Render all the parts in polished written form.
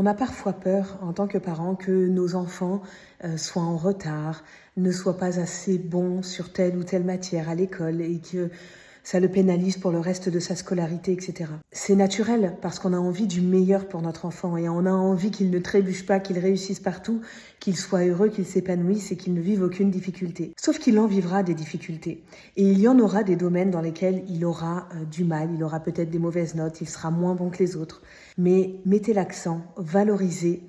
On a parfois peur, en tant que parents, que nos enfants soient en retard, ne soient pas assez bons sur telle ou telle matière à l'école et que ça le pénalise pour le reste de sa scolarité, etc. C'est naturel parce qu'on a envie du meilleur pour notre enfant et on a envie qu'il ne trébuche pas, qu'il réussisse partout, qu'il soit heureux, qu'il s'épanouisse et qu'il ne vive aucune difficulté. Sauf qu'il en vivra des difficultés. Et il y en aura des domaines dans lesquels il aura du mal, il aura peut-être des mauvaises notes, il sera moins bon que les autres. Mais mettez l'accent, valorisez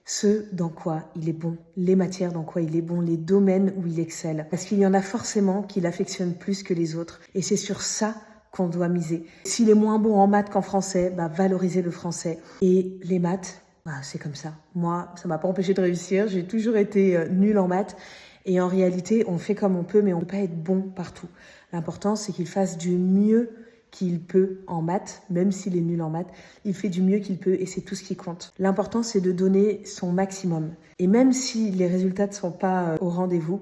ce dans quoi il est bon, les matières dans quoi il est bon, les domaines où il excelle. Parce qu'il y en a forcément qu'il affectionne plus que les autres. Et c'est sur ça qu'on doit miser. S'il est moins bon en maths qu'en français, valorisez le français. Et les maths, c'est comme ça. Moi, ça m'a pas empêché de réussir. J'ai toujours été nulle en maths. Et en réalité, on fait comme on peut, mais on ne peut pas être bon partout. L'important, c'est qu'il fasse du mieux qu'il peut en maths, même s'il est nul en maths, il fait du mieux qu'il peut et c'est tout ce qui compte. L'important, c'est de donner son maximum. Et même si les résultats ne sont pas au rendez-vous,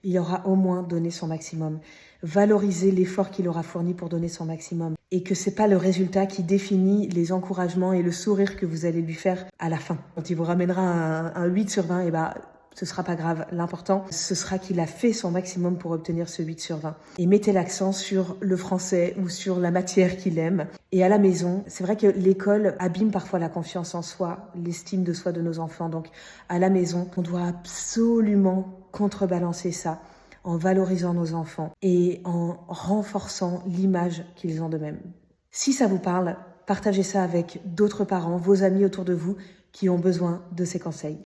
il aura au moins donné son maximum. Valorisez l'effort qu'il aura fourni pour donner son maximum. Et que c'est pas le résultat qui définit les encouragements et le sourire que vous allez lui faire à la fin. Quand il vous ramènera un 8 sur 20, ce sera pas grave. L'important, ce sera qu'il a fait son maximum pour obtenir ce 8 sur 20. Et mettez l'accent sur le français ou sur la matière qu'il aime. Et à la maison, c'est vrai que l'école abîme parfois la confiance en soi, l'estime de soi de nos enfants. Donc, à la maison, on doit absolument contrebalancer ça en valorisant nos enfants et en renforçant l'image qu'ils ont d'eux-mêmes. Si ça vous parle, partagez ça avec d'autres parents, vos amis autour de vous qui ont besoin de ces conseils.